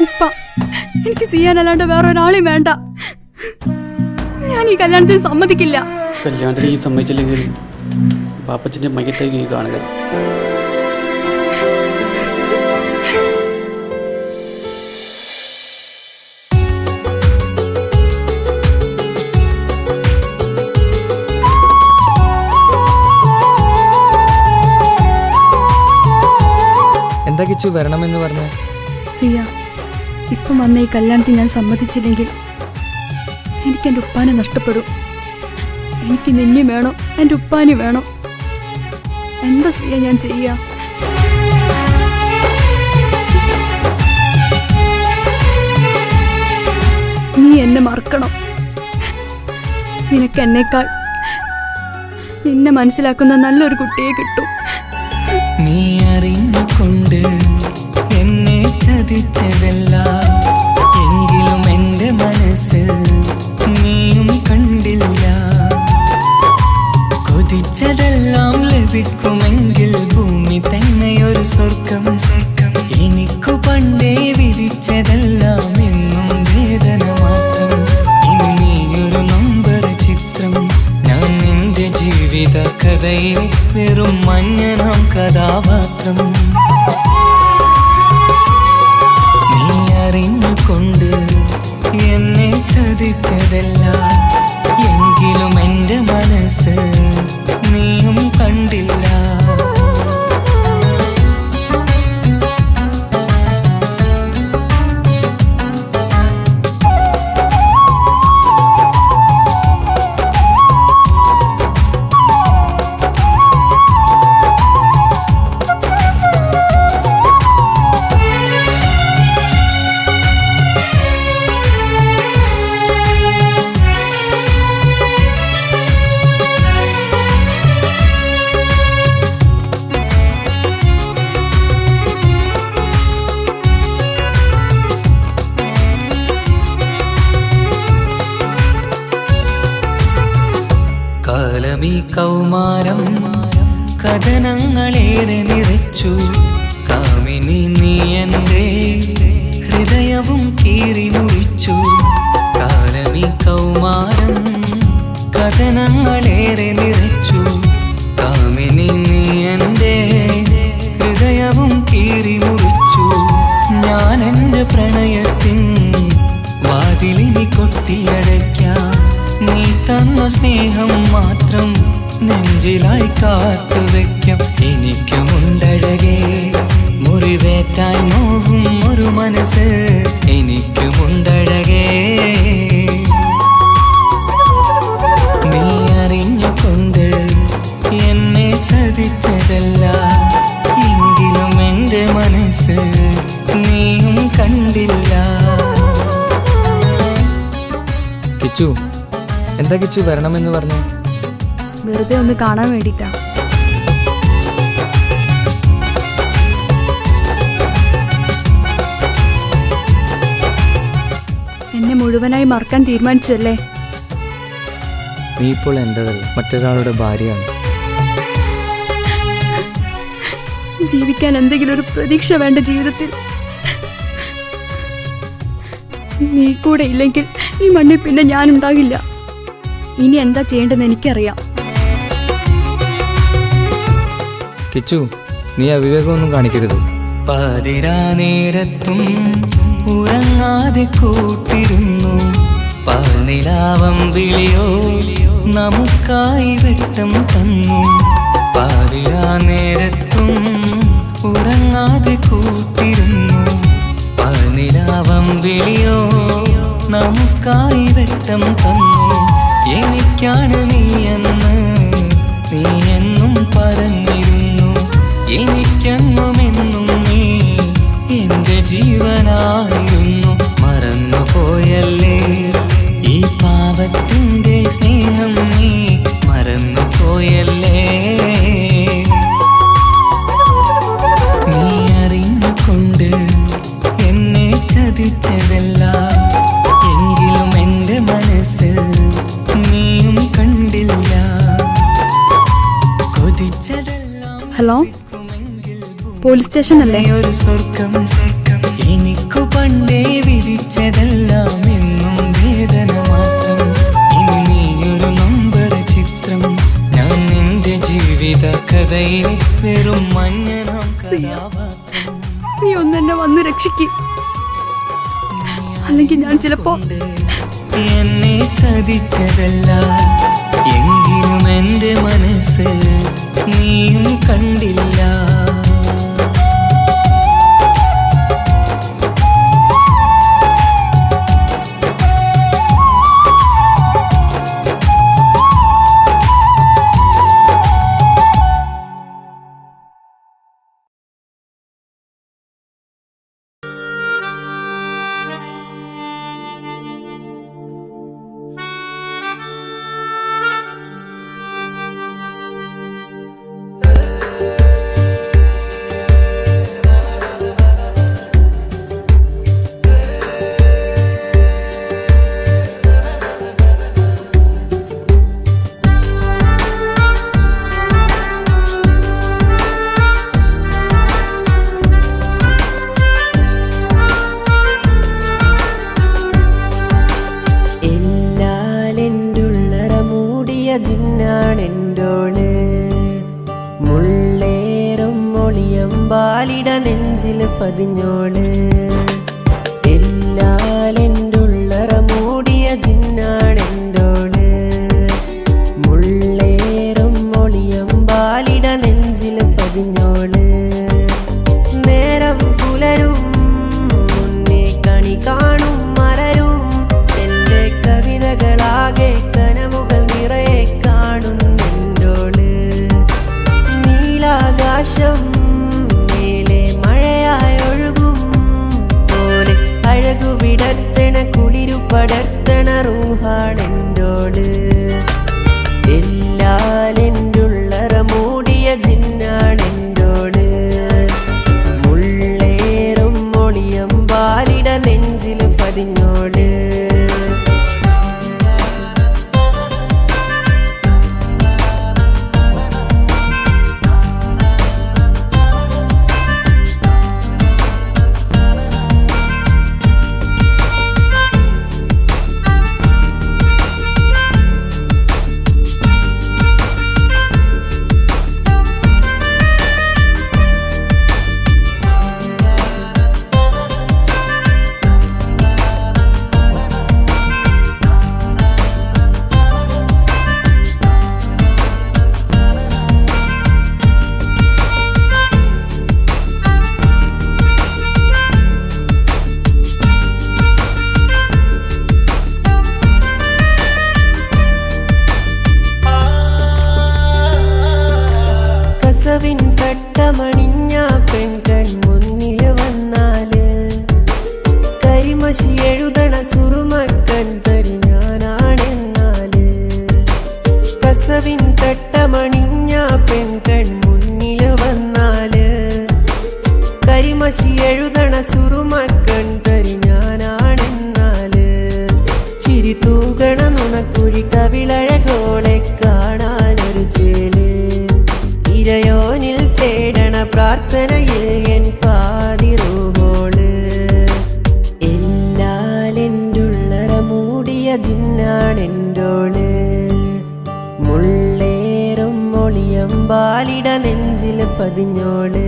ഉപ്പ, എനിക്ക് ചെയ്യാനല്ലാണ്ട് വേറെ ഒരാളെയും വേണ്ട. ഞാൻ ഈ കല്യാണത്തിന് സമ്മതിക്കില്ല. കല്യാണത്തിന് ഈ സമ്മതിച്ചില്ലെങ്കിൽ പാപ്പച്ചൻ്റെ മയ്യത്തായി കാണുക. എന്താ കിച്ചു വരണമെന്ന് പറഞ്ഞ? സിയ, ഇപ്പം വന്ന ഈ കല്യാണത്തിന് ഞാൻ സമ്മതിച്ചില്ലെങ്കിൽ എനിക്ക് എൻ്റെ ഉപ്പാനെ നഷ്ടപ്പെടും. എനിക്ക് നിന്നെ വേണം, എൻ്റെ ഉപ്പാനെ വേണം. എന്താ സിയ ഞാൻ ചെയ്യാ? നീ എന്നെ മറക്കണം. നിനക്ക് എന്നേക്കാൾ നിന്നെ മനസ്സിലാക്കുന്ന നല്ലൊരു കുട്ടിയെ കിട്ടും. നീ അറിഞ്ഞുകൊണ്ട് എന്നെ ചതിച്ചതല്ല, എങ്കിലും എൻ്റെ മനസ്സ് നീയും കണ്ടില്ല. കൊതിച്ചതെല്ലാം ലഭിക്കുമെങ്കിൽ ഭൂമി തന്നെയൊരു സ്വർഗം. എനിക്കു പണ്ടേ വിധിച്ചതെല്ലാം എന്നും വേദന മാത്രം. ഇനി നീയൊരു നമ്പർ ചിത്രം, ഞാൻ നിന്റെ ജീവിത കഥയിൽ വെറും മഞ്ഞനാം കഥാപാത്രം. നീ അറിഞ്ഞുകൊണ്ട് എന്നെ ചതിച്ചതല്ല, എങ്കിലും എൻ്റെ മനസ്സ് നീയും കണ്ടില്ല. കാലമീ കൗമാരം കഥനങ്ങളേറെ നിറച്ചു. കാമിനി നീ എൻ്റെ ഹൃദയവും കീറി മുറിച്ചു. കാലമീ കൗമാരം കഥനങ്ങളേറെ നിറച്ചു. കാമിനി നീ എൻ്റെ ഹൃദയവും കീറി മുറിച്ചു. ഞാൻ എൻ്റെ പ്രണയത്തിൻ വാതിലിനി കൊട്ടിയടയ്ക്കാം. നീ തന്ന സ്നേഹം മാത്രം നെഞ്ചിലായി കാത്തുവെക്കാം. എനിക്കുമുണ്ടഴകേ മുറിവേറ്റാൻ നോവും ഒരു മനസ്സ്, എനിക്കുമുണ്ടഴകേ. നീ അറിഞ്ഞുകൊണ്ട് എന്നെ ചതിച്ചതല്ല, എങ്കിലും എൻ്റെ മനസ്സ് നീയും കണ്ടില്ല. കിച്ചു, എന്താ കിച്ചു വരണമെന്ന് പറഞ്ഞു? വെറുതെ ഒന്ന് കാണാൻ വേണ്ടിട്ടാ. എന്നെ മുഴുവനായി മറക്കാൻ തീരുമാനിച്ചല്ലേ? നീ ഇപ്പോൾ എൻ്റെതല്ല, മറ്റൊരാളുടെ ഭാര്യയാണ്. ജീവിക്കാൻ എന്തെങ്കിലും ഒരു പ്രതീക്ഷ വേണ്ട ജീവിതത്തിൽ. നീ കൂടെ ഇല്ലെങ്കിൽ ഈ മണ്ണിൽ പിന്നെ ഞാനുണ്ടാകില്ല. ഇനി എന്താ ചെയ്യേണ്ടതെന്ന് എനിക്കറിയാം. കിച്ചു, നീ അവിവേകമൊന്നും കാണിക്കരുത്. പാതിരാ നേരത്തും ഉറങ്ങാതെ കൂട്ടിരുന്നു. പാൽനിലാവം വിളിയോ നമുക്കായി വെട്ടം തന്നു. പാതിരാ നേരത്തും ഉറങ്ങാതെ കൂട്ടിരുന്നു. പാൽനിലാവം വിളിയോ നമുക്കായി വെട്ടം തന്നു. എനിക്കാണ് നീയെന്ന് നീ എന്നും പറഞ്ഞിരുന്നു. എനിക്കെന്നുമെന്നും നീ എൻ്റെ ജീവനായിരുന്നു. മറന്നുപോയല്ലേ ഈ പാവത്തിൻ്റെ സ്നേഹം, നീ മറന്നുപോയ നീയല്ലേ. നീ അറിഞ്ഞുകൊണ്ട് എന്നെ ചതിച്ചതല്ല, എങ്കിലും എൻ്റെ മനസ്സ് നീയും കണ്ടില്ല. കൊതിച്ചതെല്ലാം ഹലോ, പോലീസ് സ്റ്റേഷൻ അല്ലേ? ഒരു സ്വർഗം എനിക്കു പണ്ടേ വിധിച്ചതെല്ലാം എന്നും വേദന മാത്രം. ഇനി നീയൊരു നമ്പർ ചിത്രം, ഞാൻ നിന്റെ ജീവിത കഥയിൽ വെറും മഞ്ഞനാം കഥാപാത്രം. നീ ഒന്നെന്നെ വന്ന് രക്ഷിക്കും, അല്ലെങ്കിൽ ഞാൻ ചിലപ്പോ. എന്നെ ചതിച്ചതല്ല, എങ്കിലും എൻ്റെ മനസ്സ് നീയും കണ്ടില്ല. ജിന്നാണെൻ്റോള് മുള്ളേറും മൊളിയമ്പാലിട നെഞ്ചിൽ പതിഞ്ഞോള്. എല്ലാലെൻ്റുള്ളറ മൂടിയ ജിന്നാണെൻ്റോള് മുള്ളേറും മൊളിയമ്പാലിട നെഞ്ചിൽ പതിഞ്ഞോള്. നേരം പുലരും മുന്നേ കണി കാണും മലരും എൻ്റെ കവിതകളാകെ കനവുകൾ നിറയെ കാണുന്നെൻ്റോള്. നീലാകാശം മേലെ മഴയായി ഒഴുകും പോലെ അഴകു വിടർത്തണ കുളിരു പടർത്തണ റൂഹാണെൻ്റോള്. എല്ലാലെൻ്റുള്ളറ മൂടിയ ജിന്നാണെൻ്റോള് മുള്ളേറും മൊളിയമ്പാലിട നെഞ്ചിൽ പതിഞ്ഞോള്. കസവിൻ കട്ടമണിഞ്ഞ പെൺകൺ മുന്നിൽ വന്നാല് കരിമഷി എഴുതണ സുറുമക്കൺ തരി ഞാനാണെന്നാല്. കസവിൻ കട്ടമണിഞ്ഞ പെൺകൺ മുന്നിൽ വന്നാല് കരിമഷി എഴുതണ സുറുമക്കൺ തരി ഞാനാണെന്നാല്. ചിരി തൂകണ നുണക്കുഴി കവിളഴകോളെ കാണാനൊരു ചേല് ഇരയോനിൽ തേടണ പ്രാർത്ഥനയിൽ എൻ പാതിറൂഹോള്. എല്ലാലെൻ്റുള്ളറ മൂടിയ ജിന്നാണെൻ്റോള് മുള്ളേറും മൊളിയമ്പാലിട നെഞ്ചിൽ പതിഞ്ഞോള്.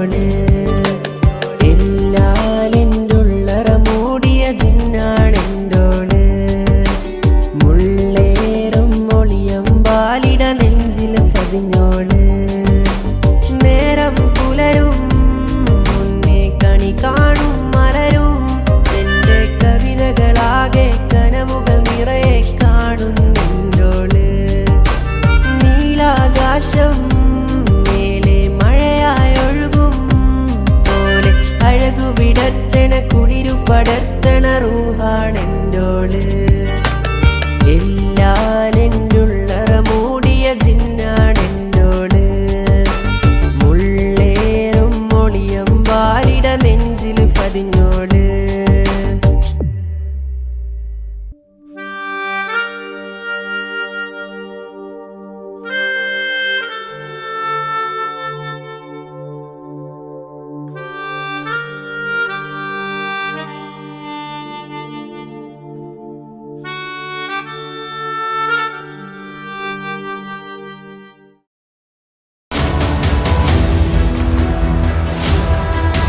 തരിഞ്ഞോള്